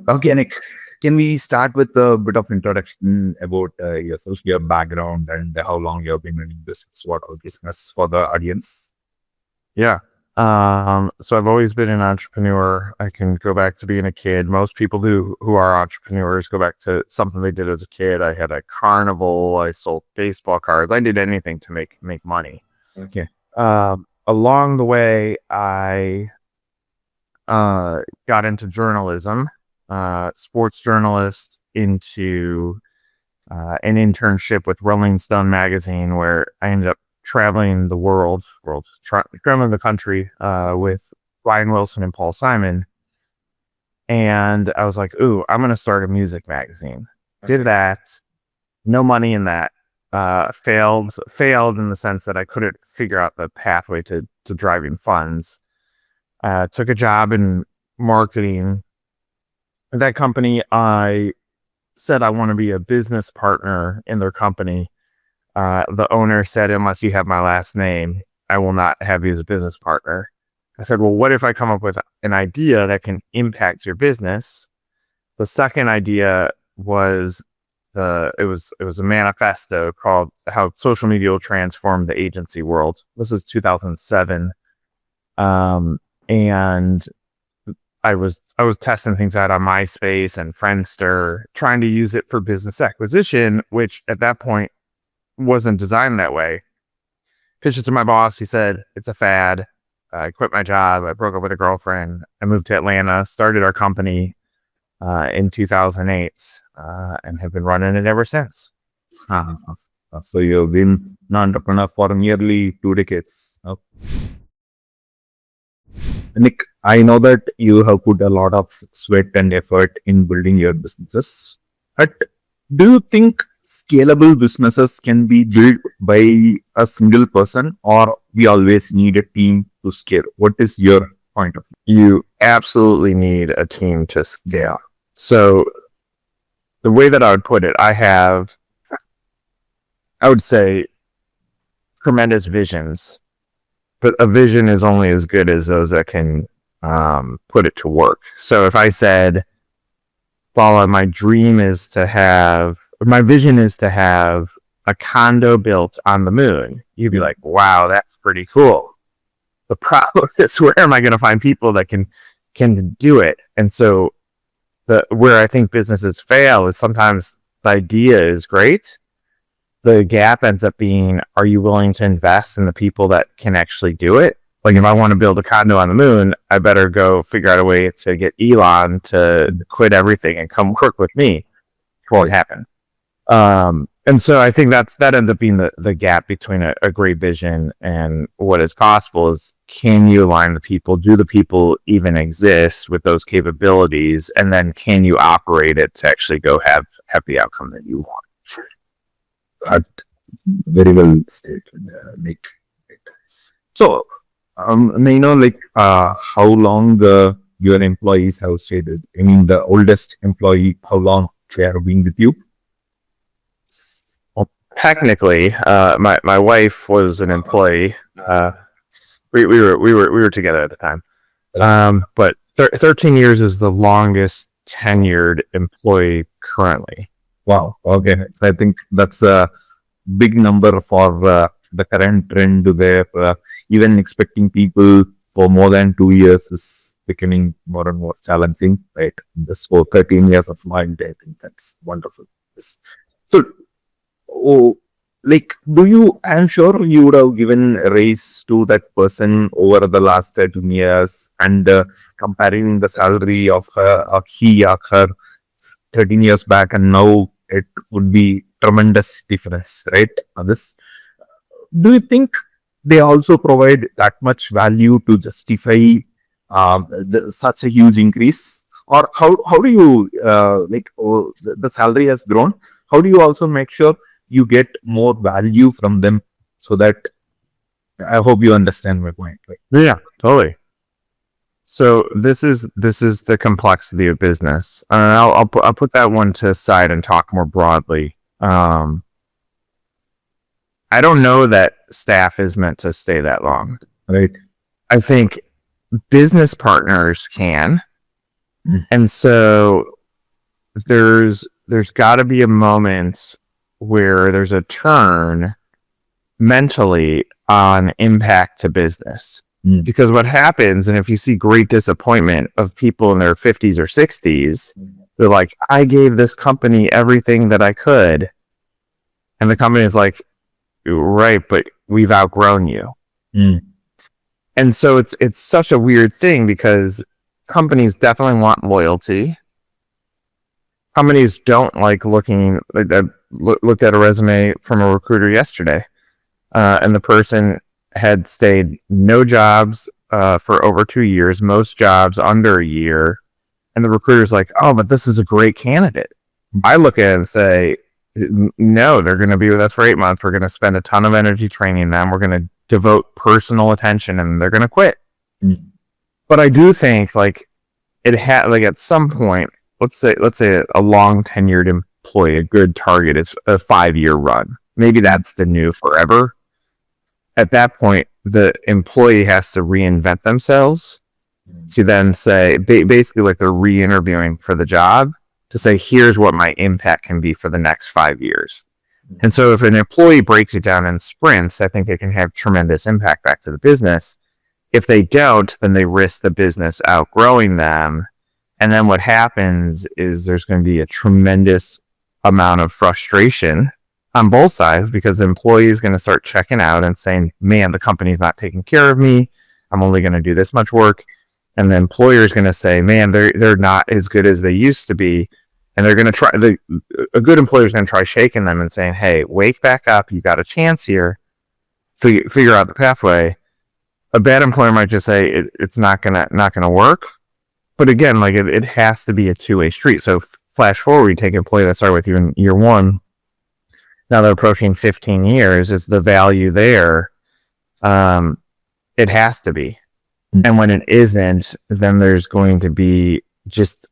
Okay, Nick, can we start with a bit of introduction about yourself, your background, and how long you have been running this? What all this is for the audience? Yeah. So I've always been an entrepreneur. I can go back to being a kid. Most people who are entrepreneurs go back to something they did as a kid. I had a carnival. I sold baseball cards. I did anything to make money. Okay. Along the way, I got into journalism, sports journalist, into an internship with Rolling Stone magazine, where I ended up traveling the traveling the country with Ryan Wilson and Paul Simon. And I was like, ooh, I'm going to start a music magazine. Okay. Did that. No money in that. Failed in the sense that I couldn't figure out the pathway to driving funds. Took a job in marketing. At that company, I said I want to be a business partner in their company. The owner said, unless you have my last name, I will not have you as a business partner. I said, well, what if I come up with an idea that can impact your business? The second idea was it was a manifesto called How Social Media Will Transform the Agency World. This is 2007. And I was testing things out on MySpace and Friendster, trying to use it for business acquisition, which at that point wasn't designed that way. Pitched it to my boss. He said, it's a fad. I quit my job. I broke up with a girlfriend. I moved to Atlanta, started our company in 2008, and have been running it ever since. So you've been an entrepreneur for nearly 2 decades. Oh. Nick, I know that you have put a lot of sweat and effort in building your businesses. But do you think scalable businesses can be built by a single person, or we always need a team to scale? What is your point of view? You absolutely need a team to scale. So the way that I would put it, I would say tremendous visions, but a vision is only as good as those that can put it to work. So if I said, well, my vision is to have a condo built on the moon, you'd be like, wow, that's pretty cool. The problem is, where am I going to find people that can do it? And so where I think businesses fail is sometimes the idea is great. The gap ends up being, are you willing to invest in the people that can actually do it? Like, if I want to build a condo on the moon, I better go figure out a way to get Elon to quit everything and come work with me. It won't happen. And so I think that ends up being the gap between a great vision and what is possible is, can you align the people? Do the people even exist with those capabilities? And then can you operate it to actually go have the outcome that you want? Very well stated, Nick. So, how long your employees have stayed? I mean, the oldest employee, how long they have been with you? Well, technically, my wife was an employee. We were together at the time. But 13 years is the longest tenured employee currently. Wow. Okay. So I think that's a big number for the current trend where even expecting people for more than 2 years is becoming more and more challenging, right? This for 13 years of mine, I think that's wonderful. Yes. So, I'm sure you would have given a raise to that person over the last 13 years, and comparing the salary of he or her 13 years back and now, it would be tremendous difference, right? Do you think they also provide that much value to justify such a huge increase? Or how do you the salary has grown? How do you also make sure you get more value from them, so that I hope you understand my point, right? Yeah, totally. So this is the complexity of business. I'll put that one to the side and talk more broadly. I don't know that staff is meant to stay that long. Right. I think business partners can. And so there's got to be a moment where there's a turn mentally on impact to business. Because what happens, and if you see great disappointment of people in their 50s or 60s, they're like, I gave this company everything that I could. And the company is like, right, but we've outgrown you. And so it's such a weird thing because companies definitely want loyalty. Companies don't like looking. Like I looked at a resume from a recruiter yesterday, and the person had stayed no jobs for over 2 years, most jobs under a year, and the recruiter's like, "Oh, but this is a great candidate." I look at it and say, "No, they're going to be with us for 8 months. We're going to spend a ton of energy training them. We're going to devote personal attention, and they're going to quit." But I do think like it had like at some point, let's say a long tenured employee, a good target is a 5-year run. Maybe that's the new forever. At that point, the employee has to reinvent themselves to then say, basically like they're re-interviewing for the job to say, here's what my impact can be for the next 5 years. And so if an employee breaks it down in sprints, I think it can have tremendous impact back to the business. If they don't, then they risk the business outgrowing them. And then what happens is there's going to be a tremendous amount of frustration on both sides because the employee is going to start checking out and saying, man, the company's not taking care of me. I'm only going to do this much work. And the employer is going to say, man, they're not as good as they used to be. And they're going to try, a good employer is going to try shaking them and saying, hey, wake back up. You got a chance here. Figure out the pathway. A bad employer might just say it's not gonna work. But again, like it has to be a two-way street. So flash forward, you take an employee that started with you in year 1. Now they're approaching 15 years. Is the value there? It has to be. And when it isn't, then there's going to be just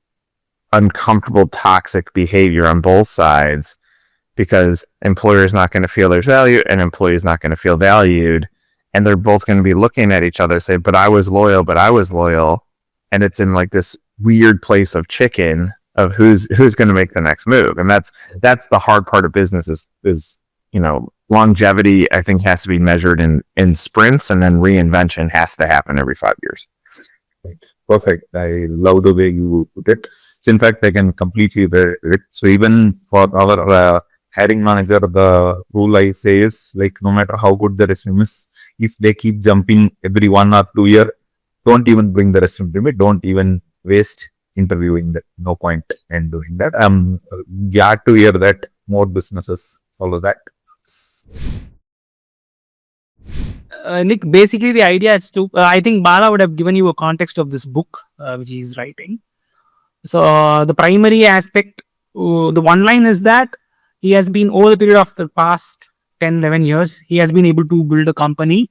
uncomfortable, toxic behavior on both sides because employer is not going to feel there's value and employee is not going to feel valued. And they're both going to be looking at each other, say, but I was loyal. And it's in like this weird place of chicken of who's going to make the next move. And that's the hard part of business is, longevity, I think, has to be measured in sprints, and then reinvention has to happen every 5 years. Perfect. I love the way you put it. So in fact, I can completely relate. So even for our hiring manager, the rule I say is like, no matter how good the resume is, if they keep jumping every 1 or 2 years, don't even bring the resume to me. Don't even waste interviewing that. No point in doing that. I'm glad to hear that more businesses follow that. Nick, basically the idea is to, I think Bala would have given you a context of this book, which he's writing. So the primary aspect, the one line is that he has been, over the period of the past 10, 11 years, he has been able to build a company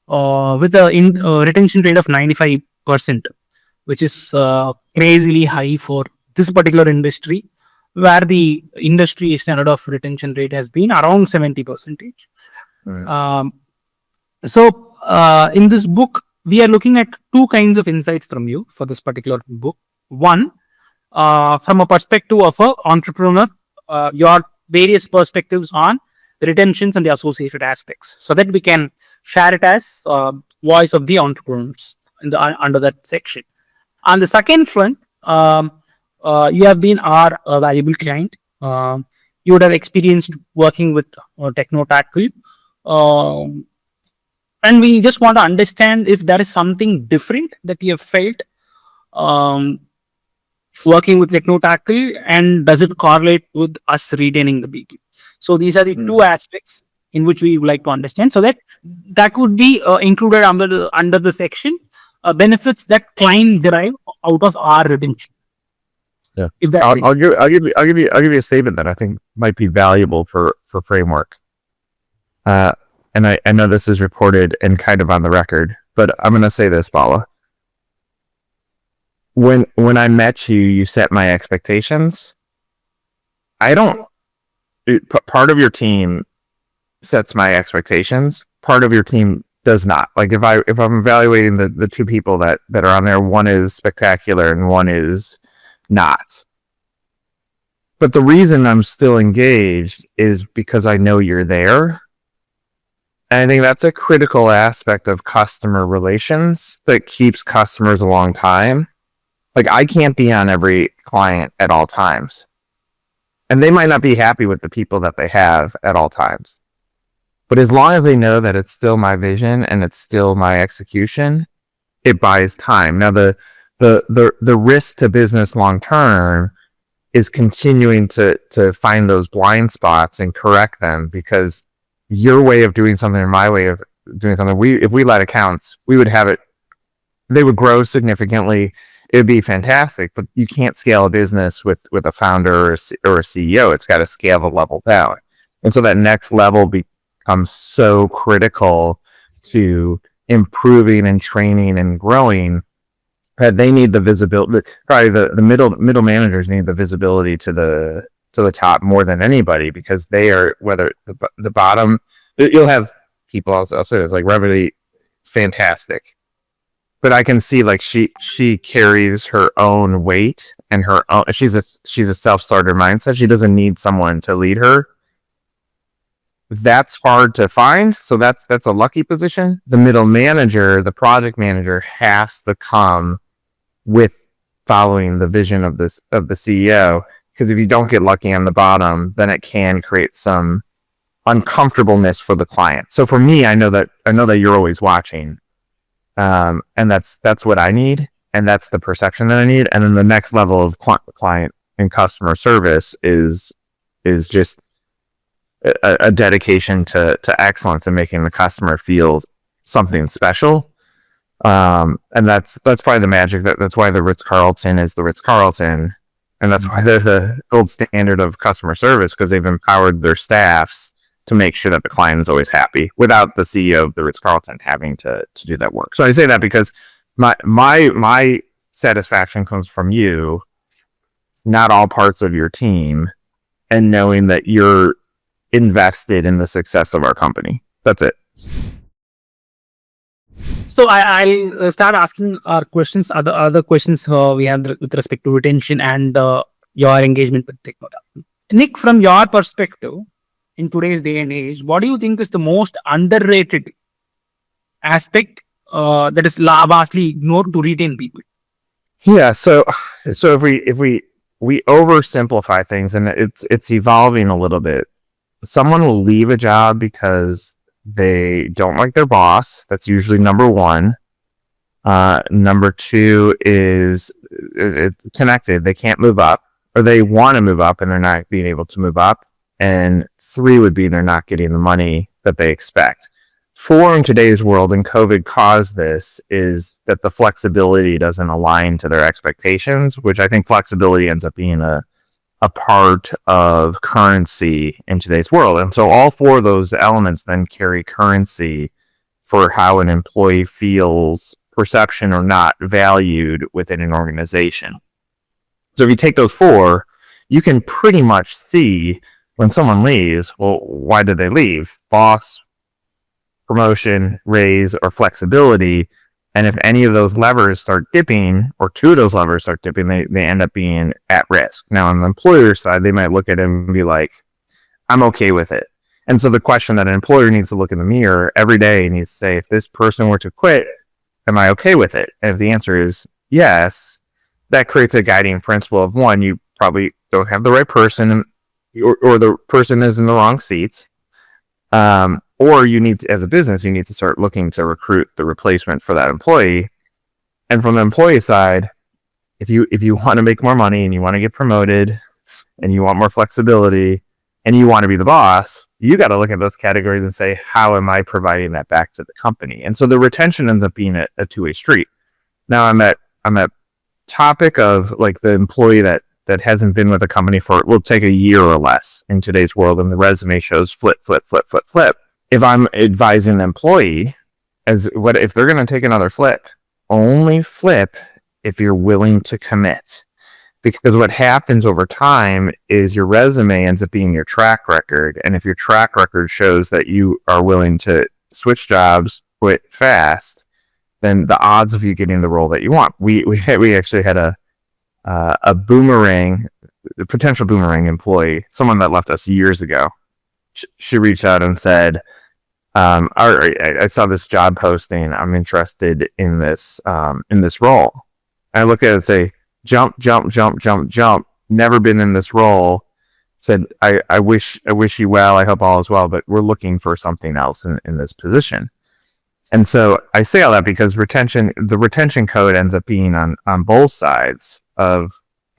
with a retention rate of 95%, which is crazily high for this particular industry, where the industry standard of retention rate has been around 70%. Right. So in this book, we are looking at 2 kinds of insights from you for this particular book. One, from a perspective of an entrepreneur, your various perspectives on the retentions and the associated aspects, so that we can share it as voice of the entrepreneurs under that section. On the second front, you have been our valuable client. You would have experienced working with Techno-Tackle. And we just want to understand if there is something different that you have felt working with Techno-Tackle, and does it correlate with us retaining the people? So these are the 2 aspects in which we would like to understand, so that would be included under the section benefits that client derive out of our retention. Yeah, if that I'll give you a statement that I think might be valuable for framework. And I know this is reported and kind of on the record, but I'm going to say this, Bala. When I met you, you set my expectations. Part of your team sets my expectations. Part of your team does not. Like if I'm evaluating the 2 people that are on there, one is spectacular and one is not. But the reason I'm still engaged is because I know you're there. And I think that's a critical aspect of customer relations that keeps customers a long time. Like, I can't be on every client at all times. And they might not be happy with the people that they have at all times. But as long as they know that it's still my vision and it's still my execution, it buys time. Now, the risk to business long term is continuing to find those blind spots and correct them, because your way of doing something and my way of doing something, if we let accounts, we would have it, they would grow significantly. It would be fantastic, but you can't scale a business with a founder or a CEO. It's got to scale the level down. And so that next level becomes so critical to improving and training and growing, that they need the visibility. Probably the middle managers need the visibility to the top more than anybody, because they are, whether the bottom, you'll have people, I'll say this, like Revenue, fantastic. But I can see, like, she carries her own weight and her own, she's a self-starter mindset. She doesn't need someone to lead her. That's hard to find. So that's a lucky position. The middle manager, the project manager, has to come with following the vision of the CEO. Because if you don't get lucky on the bottom, then it can create some uncomfortableness for the client. So for me, I know that you're always watching. And that's what I need, and that's the perception that I need. And then the next level of client and customer service is just a dedication to excellence and making the customer feel something special. And that's probably the magic. That's why the Ritz-Carlton is the Ritz-Carlton, and that's why they're the gold standard of customer service, because they've empowered their staffs to make sure that the client is always happy without the CEO of the Ritz-Carlton having to do that work. So I say that because my satisfaction comes from you, not all parts of your team, and knowing that you're invested in the success of our company. That's it. So I'll start asking our questions, other questions we have with respect to retention and your engagement with technology. Nick, from your perspective, in today's day and age, what do you think is the most underrated aspect that is vastly ignored to retain people? Yeah, so if we oversimplify things, and it's evolving a little bit. Someone will leave a job because they don't like their boss. That's usually number one. Number two is it's connected. They can't move up, or they want to move up and they're not being able to move up. And three would be they're not getting the money that they expect. Four, in today's world, and COVID caused this, is that the flexibility doesn't align to their expectations, which I think flexibility ends up being a part of currency in today's world. And so all four of those elements then carry currency for how an employee feels perception or not valued within an organization. So if you take those four, you can pretty much see when someone leaves, well, why did they leave? Boss, promotion, raise, or flexibility. And if any of those levers start dipping, or two of those levers start dipping, they end up being at risk. Now, on the employer side, they might look at it and be like, I'm okay with it. And so the question that an employer needs to look in the mirror every day needs to say, if this person were to quit, am I okay with it? And if the answer is yes, that creates a guiding principle of, one, you probably don't have the right person, or the person is in the wrong seats. Or you need to, as a business, you need to start looking to recruit the replacement for that employee. And from the employee side, if you want to make more money and you want to get promoted and you want more flexibility and you want to be the boss, you got to look at those categories and say, how am I providing that back to the company? And so the retention ends up being a two-way street. Now I'm at topic of, like, the employee that hasn't been with a company for, will take a year or less in today's world, and the resume shows flip. If I'm advising the employee, if they're going to take another flip, only flip if you're willing to commit. Because what happens over time is your resume ends up being your track record. And if your track record shows that you are willing to switch jobs, quit fast, then the odds of you getting the role that you want. We actually had a boomerang the potential boomerang employee, someone that left us years ago. She reached out and said, I saw this job posting. I'm interested in this role. And I look at it and say, jump. Never been in this role. Said, I wish you well. I hope all is well, but we're looking for something else in this position. And so I say all that because the retention code ends up being on both sides of,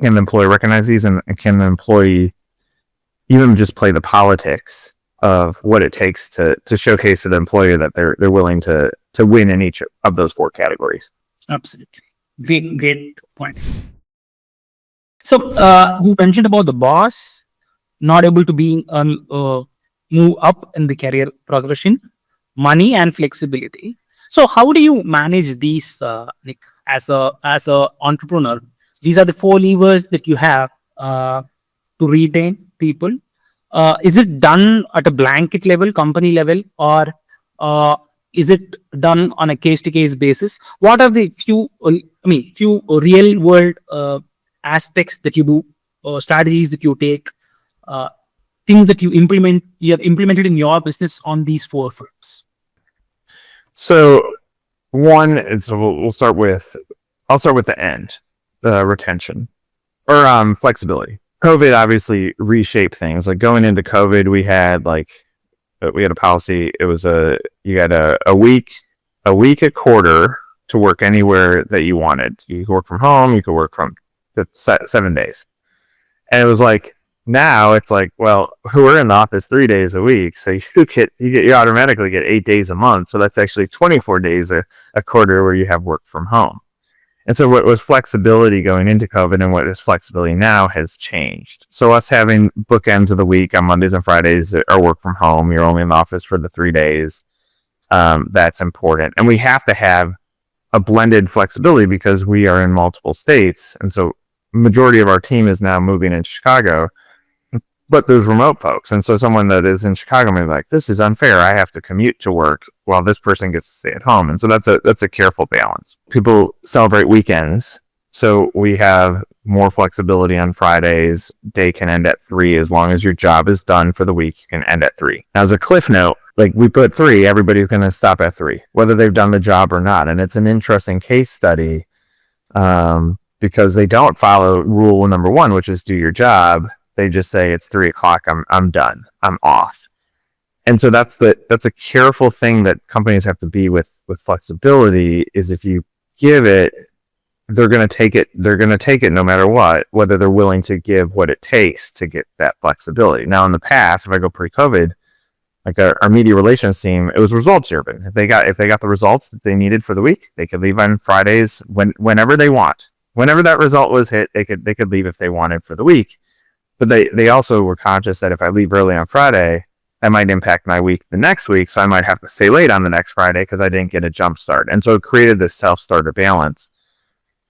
can the employee recognize these, and can the employee even just play the politics of what it takes to showcase to the employer that they're willing to win in each of those 4 categories. Absolutely. Great point. So you mentioned about the boss not able to move up in the career progression, money and flexibility. So how do you manage these, Nick, as a entrepreneur? These are the 4 levers that you have to retain people. Is it done at a blanket level, company level, or is it done on a case-to-case basis? What are the few real-world aspects that you do, strategies that you take, things that you have implemented in your business on these 4 fronts? So I'll start with the end, retention or flexibility. COVID obviously reshaped things. Like going into COVID, we had a policy. It was you had a week a quarter to work anywhere that you wanted. You could work from home. You could work from 7 days. And it was like, now it's like, well, we're in the office 3 days a week. So you automatically get 8 days a month. So that's actually 24 days a quarter where you have work from home. And so what was flexibility going into COVID and what is flexibility now has changed. So us having bookends of the week on Mondays and Fridays are work from home. You're only in the office for the 3 days. That's important. And we have to have a blended flexibility because we are in multiple states. And so majority of our team is now moving in Chicago, but there's remote folks. And so someone that is in Chicago may be like, this is unfair. I have to commute to work while this person gets to stay at home. And so that's a careful balance. People celebrate weekends. So we have more flexibility on Fridays. Day can end at 3. As long as your job is done for the week, you can end at 3. Now, as a cliff note, like we put 3, everybody's going to stop at 3, whether they've done the job or not. And it's an interesting case study because they don't follow rule number 1, which is do your job. They just say it's 3:00. I'm done. I'm off. And so that's a careful thing that companies have to be with flexibility, is if you give it, they're going to take it. They're going to take it no matter what, whether they're willing to give what it takes to get that flexibility. Now, in the past, if I go pre-COVID, like our media relations team, it was results driven. If they got the results that they needed for the week, they could leave on Fridays whenever they want. Whenever that result was hit, they could leave if they wanted for the week. But they also were conscious that if I leave early on Friday, that might impact my week the next week. So I might have to stay late on the next Friday because I didn't get a jump start. And so it created this self-starter balance.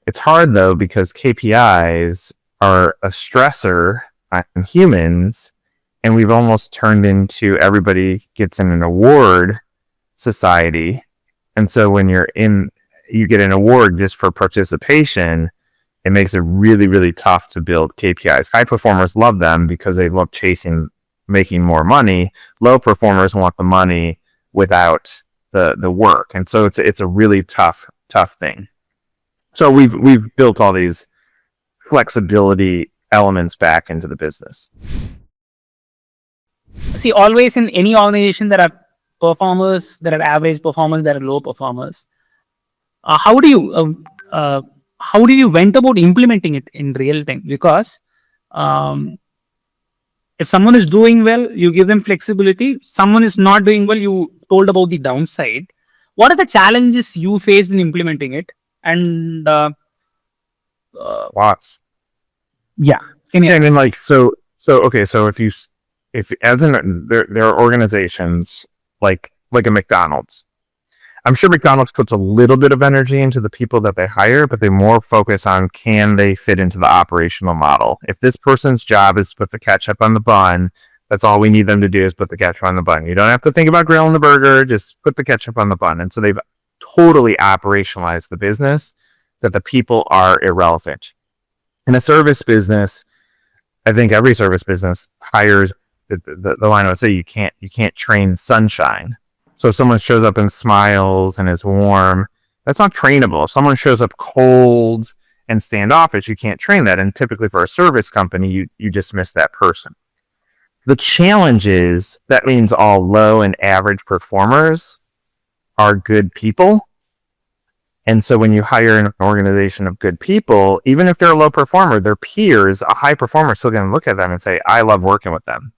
It's hard though, because KPIs are a stressor on humans, and we've almost turned into everybody gets in an award society. And so when you get an award just for participation, it makes it really, really tough to build KPIs. High performers love them because they love making more money. Low performers want the money without the work. And so it's a really tough thing. So we've built all these flexibility elements back into the business. See, always in any organization, there are performers, there are average performers, there are low performers. How do you went about implementing it in real time? Because if someone is doing well, you give them flexibility. Someone is not doing well, you told about the downside. What are the challenges you faced in implementing it? And Lots. Yeah. And then okay, so if as in there are organizations like a McDonald's. I'm sure McDonald's puts a little bit of energy into the people that they hire, but they more focus on, can they fit into the operational model? If this person's job is to put the ketchup on the bun, that's all we need them to do is put the ketchup on the bun. You don't have to think about grilling the burger, just put the ketchup on the bun. And so they've totally operationalized the business that the people are irrelevant. In a service business, I think every service business hires the line I would say you can't train sunshine. So if someone shows up and smiles and is warm, that's not trainable. If someone shows up cold and standoffish, you can't train that. And typically for a service company, you dismiss that person. The challenge is that means all low and average performers are good people. And so when you hire an organization of good people, even if they're a low performer, their peers, a high performer, is still going to look at them and say, I love working with them,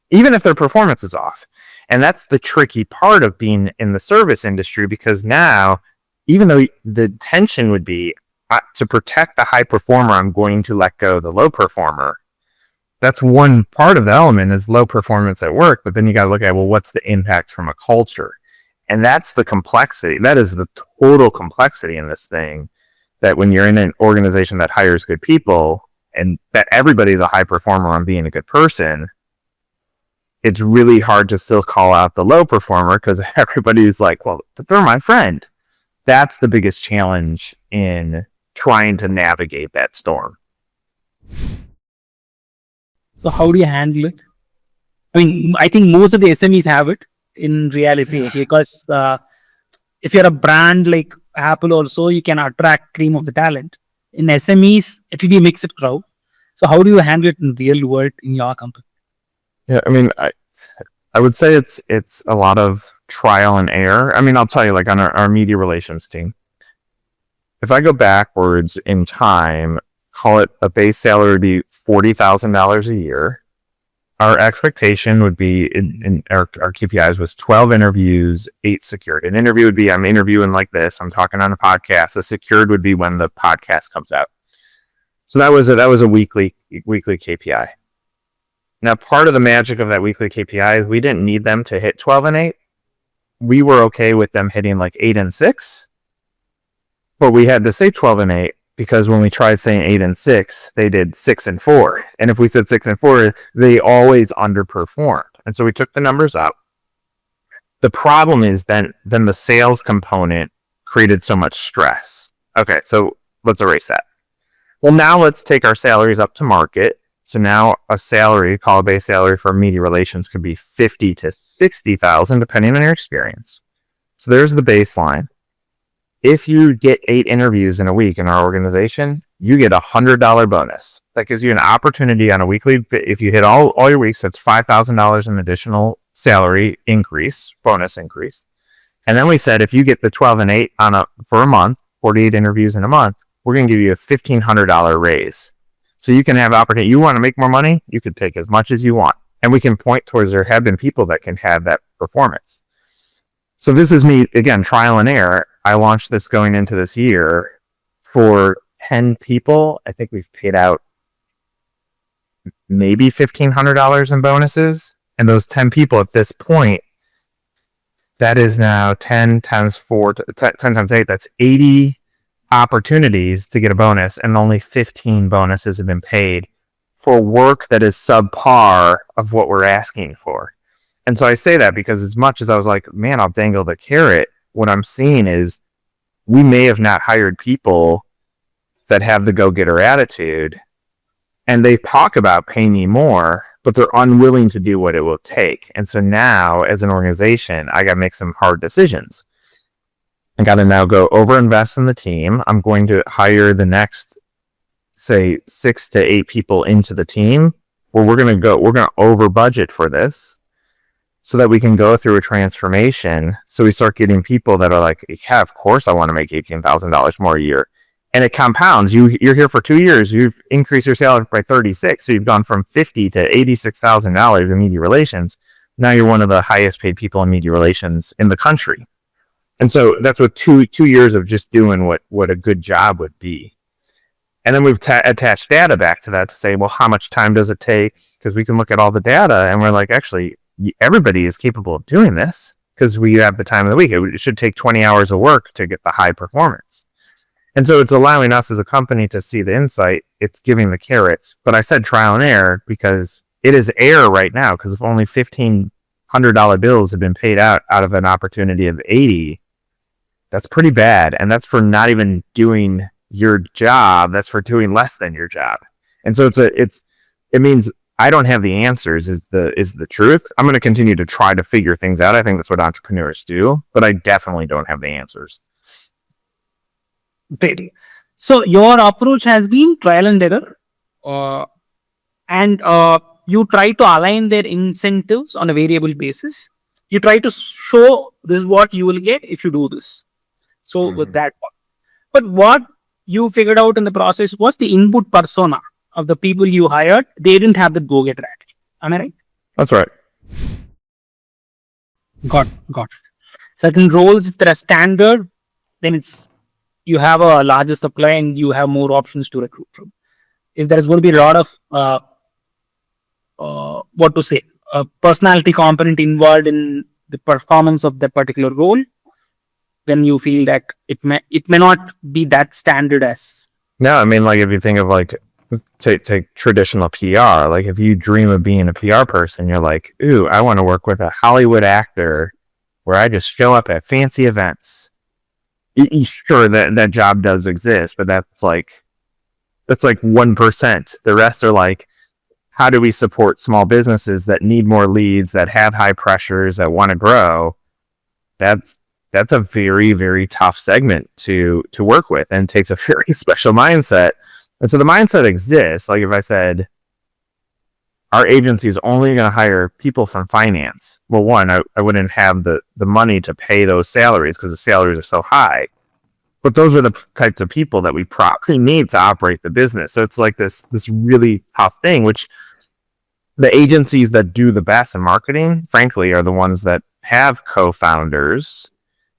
even if their performance is off. And that's the tricky part of being in the service industry, because now, even though the tension would be to protect the high performer, I'm going to let go the low performer. That's one part of the element is low performance at work. But then you got to look at, well, what's the impact from a culture? And that's the complexity. That is the total complexity in this thing, that when you're in an organization that hires good people and that everybody's a high performer on being a good person, it's really hard to still call out the low performer because everybody's like, well, they're my friend. That's the biggest challenge in trying to navigate that storm. So how do you handle it? I mean, I think most of the SMEs have it in reality, because if you're a brand like Apple also, you can attract cream of the talent. In SMEs, it will be a mixed crowd. So how do you handle it in real world in your company? Yeah, I mean, I would say it's a lot of trial and error. I mean, I'll tell you, like on our media relations team, if I go backwards in time, call it a base salary would be $40,000 a year. Our expectation would be in our KPIs was 12 interviews, 8 secured. An interview would be, I'm interviewing like this, I'm talking on a podcast. A secured would be when the podcast comes out. So that was a weekly KPI. Now, part of the magic of that weekly KPI, we didn't need them to hit 12 and 8. We were okay with them hitting like 8 and 6, but we had to say 12 and 8 because when we tried saying 8 and 6, they did 6 and 4. And if we said 6 and 4, they always underperformed. And so we took the numbers up. The problem is then the sales component created so much stress. Okay, so let's erase that. Well, now let's take our salaries up to market. So now a salary, call a base salary for media relations, could be $50,000 to $60,000 depending on your experience. So there's the baseline. If you get 8 interviews in a week in our organization, you get $100 bonus. That gives you an opportunity on a weekly. If you hit all your weeks, that's $5,000 in additional salary increase, bonus increase. And then we said, if you get the 12 and 8 for a month, 48 interviews in a month, we're going to give you a $1,500 raise. So you can have opportunity. You want to make more money? You could take as much as you want. And we can point towards there have been people that can have that performance. So this is me, again, trial and error. I launched this going into this year for 10 people. I think we've paid out maybe $1,500 in bonuses. And those 10 people at this point, that is now 10 times 4, 10 times 8, that's 80 opportunities to get a bonus, and only 15 bonuses have been paid for work that is subpar of what we're asking for. And so I say that because as much as I was like, man, I'll dangle the carrot, what I'm seeing is we may have not hired people that have the go-getter attitude, and they talk about pay me more, but they're unwilling to do what it will take. And so now as an organization, I got to make some hard decisions. I got to now go overinvest in the team. I'm going to hire the next, say, 6 to 8 people into the team where we're going to over budget for this so that we can go through a transformation. So we start getting people that are like, yeah, of course I want to make $18,000 more a year. And it compounds. You're here for 2 years. You've increased your salary by 36. So you've gone from $50,000 to $86,000 in media relations. Now you're one of the highest paid people in media relations in the country. And so that's what two years of just doing what a good job would be. And then we've attached data back to that to say, well, how much time does it take? Because we can look at all the data and we're like, actually, everybody is capable of doing this because we have the time of the week. It should take 20 hours of work to get the high performance. And so it's allowing us as a company to see the insight. It's giving the carrots. But I said trial and error because it is error right now, because if only $1,500 bills have been paid out of an opportunity of 80, that's pretty bad. And that's for not even doing your job. That's for doing less than your job. And so it means I don't have the answers is the truth. I'm going to continue to try to figure things out. I think that's what entrepreneurs do, but I definitely don't have the answers. Great. So your approach has been trial and error, and you try to align their incentives on a variable basis. You try to show this is what you will get if you do this. So with that one. But what you figured out in the process was the input persona of the people you hired. They didn't have the go-getter attitude. Am I right? That's right. Got it. Certain roles, if they're standard, then it's you have a larger supply and you have more options to recruit from. If there is going to be a lot of personality component involved in the performance of that particular role, then you feel that it may not be that standard as. No, I mean, like if you think of like take traditional PR, like if you dream of being a PR person, you're like, ooh, I want to work with a Hollywood actor where I just show up at fancy events. Sure, that job does exist, but that's like 1%. The rest are like, how do we support small businesses that need more leads, that have high pressures, that want to grow? That's a very, very tough segment to work with, and takes a very special mindset. And so the mindset exists. Like if I said, our agency is only going to hire people from finance. Well, one, I wouldn't have the money to pay those salaries because the salaries are so high. But those are the types of people that we probably need to operate the business. So it's like this really tough thing, which the agencies that do the best in marketing, frankly, are the ones that have co-founders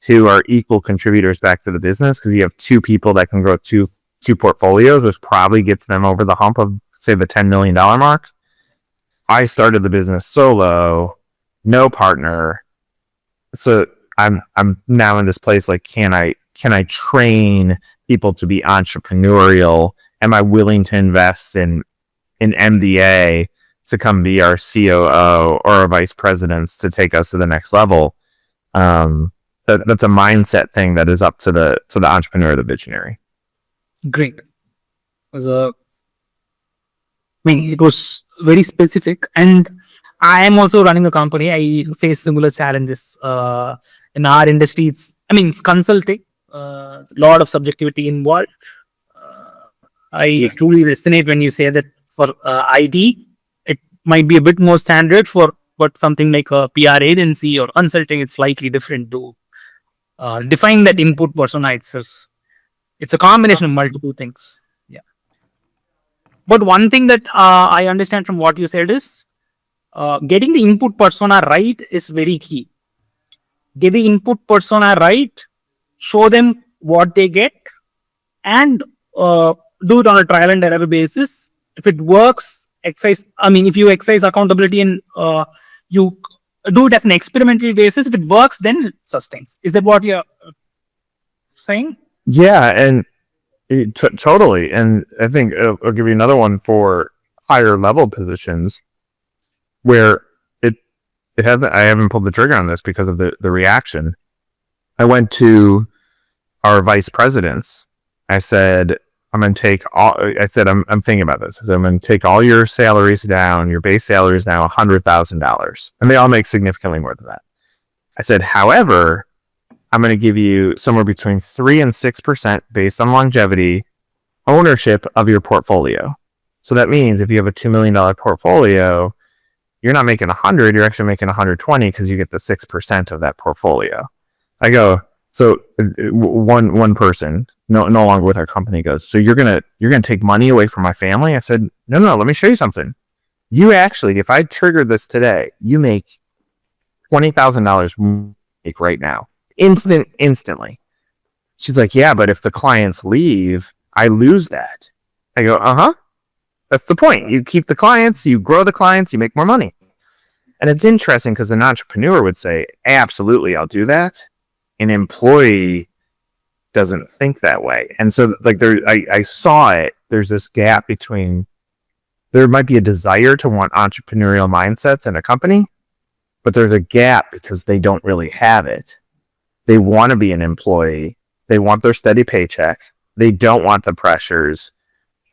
who are equal contributors back to the business, because you have two people that can grow two portfolios, which probably gets them over the hump of, say, the $10 million mark. I started the business solo, no partner. So I'm now in this place like, can I train people to be entrepreneurial? Am I willing to invest in an MBA to come be our COO or our vice presidents to take us to the next level? That's a mindset thing that is up to the entrepreneur, the visionary. Great. It was very specific, and I am also running a company. I face similar challenges in our industry. It's consulting. A lot of subjectivity involved. I truly resonate when you say that for ID, it might be a bit more standard for, but something like a PR agency or consulting, it's slightly different to define that input persona itself. It's a combination of multiple things. Yeah. But one thing that I understand from what you said is getting the input persona right is very key. Get the input persona right, show them what they get, and do it on a trial and error basis. If it works, if you exercise accountability and you do it as an experimental basis, if it works, then it sustains. Is that what you're saying? Yeah, and totally. And I think I'll give you another one for higher level positions where I haven't pulled the trigger on this because of the reaction. I went to our vice presidents. I said, I'm thinking about this. I said, I'm going to take all your salaries down. Your base salary is now $100,000. And they all make significantly more than that. I said, however, I'm going to give you somewhere between 3 and 6% based on longevity ownership of your portfolio. So that means if you have a $2 million portfolio, you're not making 100, you're actually making 120 because you get the 6% of that portfolio. I go, so one person, no longer with our company, goes, so you're gonna take money away from my family? I said, no, let me show you something. You actually, if I triggered this today, you make $20,000 right now. Instantly. She's like, yeah, but if the clients leave, I lose that. I go, that's the point. You keep the clients, you grow the clients, you make more money. And it's interesting because an entrepreneur would say, absolutely, I'll do that. An employee doesn't think that way. And so I saw it. There's this gap between, there might be a desire to want entrepreneurial mindsets in a company, but there's a gap because they don't really have it. They want to be an employee. They want their steady paycheck. They don't want the pressures.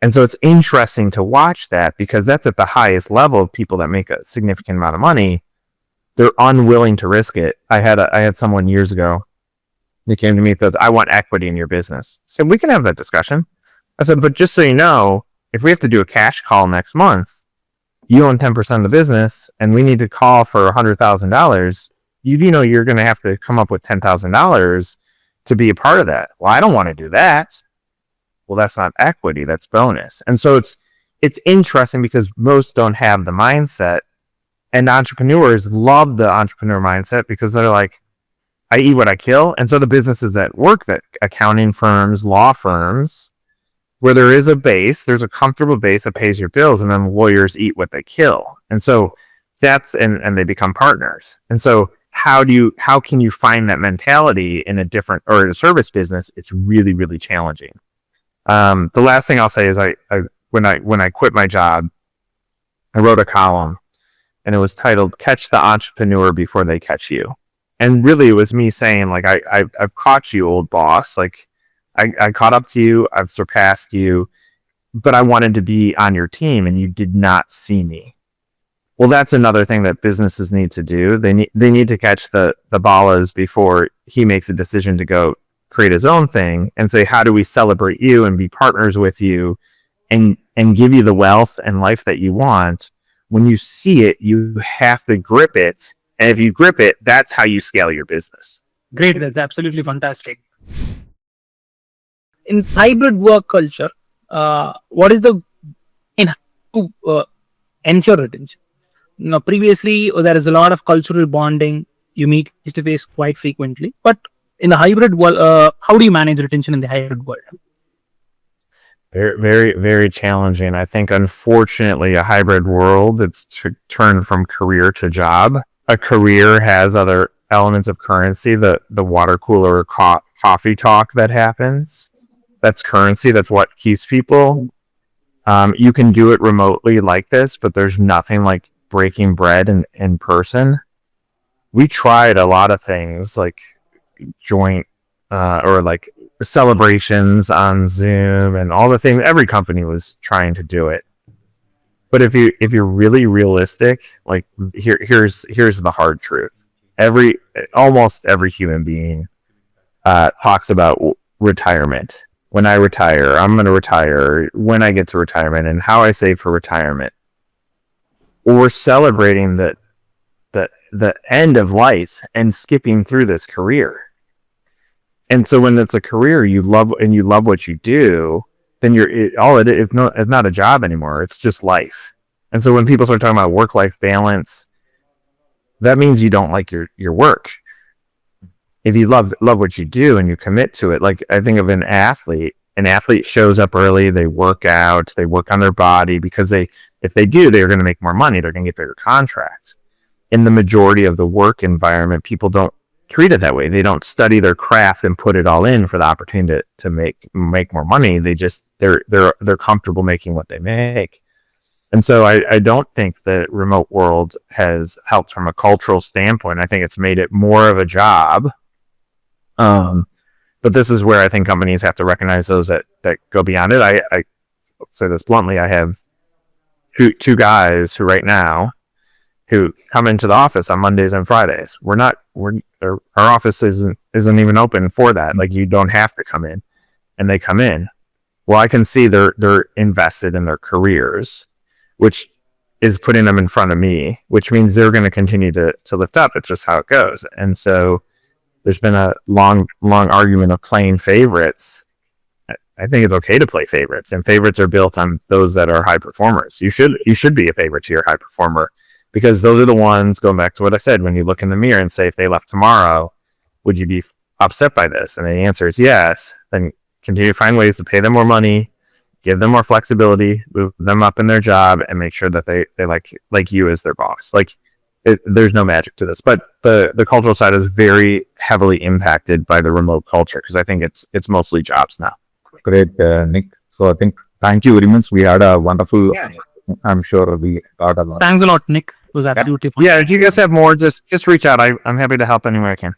And so it's interesting to watch that because that's at the highest level of people that make a significant amount of money. They're unwilling to risk it. I had someone years ago. They came to me and said, I want equity in your business. So we can have that discussion. I said, but just so you know, if we have to do a cash call next month, you own 10% of the business and we need to call for $100,000. You do know you're going to have to come up with $10,000 to be a part of that. Well, I don't want to do that. Well, that's not equity, that's bonus. And so it's interesting because most don't have the mindset, and entrepreneurs love the entrepreneur mindset because they're like, I eat what I kill. And so the businesses that work, that accounting firms, law firms, where there is a base, there's a comfortable base that pays your bills, and then lawyers eat what they kill. And so that's, and they become partners. And so how can you find that mentality in a different, or in a service business? It's really, really challenging. The last thing I'll say is when I quit my job, I wrote a column and it was titled "Catch the Entrepreneur Before They Catch You." And really it was me saying, like, I've caught you, old boss. Like I caught up to you. I've surpassed you, but I wanted to be on your team and you did not see me. Well, that's another thing that businesses need to do. They need to catch the ballas before he makes a decision to go create his own thing, and say, how do we celebrate you and be partners with you and give you the wealth and life that you want? When you see it, you have to grip it. And if you grip it, that's how you scale your business. Great. That's absolutely fantastic. In hybrid work culture, what is the to ensure retention? Now, previously, there is a lot of cultural bonding. You meet face to face quite frequently, but in the hybrid world, how do you manage retention in the hybrid world? Very, very, very challenging. I think, unfortunately, a hybrid world, it's turned from career to job. A career has other elements of currency, the water cooler coffee talk that happens. That's currency. That's what keeps people. You can do it remotely like this, but there's nothing like breaking bread in person. We tried a lot of things like joint or like celebrations on Zoom and all the things. Every company was trying to do it. But if you're really realistic, like here's the hard truth. Almost every human being talks about retirement. When I retire, I'm going to retire, when I get to retirement, and how I save for retirement. Or celebrating the end of life and skipping through this career. And so when it's a career you love and you love what you do, then it's not a job anymore. It's just life. And so when people start talking about work-life balance, that means you don't like your work. If you love what you do and you commit to it, like I think of an athlete shows up early, they work out, they work on their body because if they do, they're going to make more money. They're going to get bigger contracts. In the majority of the work environment, people don't treat it that way. They don't study their craft and put it all in for the opportunity to make more money. They're comfortable making what they make. And so I don't think the remote world has helped from a cultural standpoint. I think it's made it more of a job. But this is where I think companies have to recognize those that go beyond it. I say this bluntly. I have two guys who right now who come into the office on Mondays and Fridays. Our office isn't even open for that. Like, you don't have to come in, and they come in. Well, I can see they're invested in their careers, which is putting them in front of me, which means they're going to continue to lift up. It's just how it goes. And so there's been a long argument of playing favorites. I think it's okay to play favorites, and favorites are built on those that are high performers. You should be a favorite to your high performer, because those are the ones, going back to what I said, when you look in the mirror and say, if they left tomorrow, would you be upset by this? And the answer is yes. Then continue to find ways to pay them more money, give them more flexibility, move them up in their job, and make sure that they like you as their boss. There's no magic to this, but the cultural side is very heavily impacted by the remote culture, because I think it's mostly jobs now. Great, Nick. So I think, thank you very much. We had a wonderful, I'm sure we got a lot. Thanks a lot, Nick. It was absolutely fun. Yeah, if you guys have more, just reach out. I'm happy to help any way I can.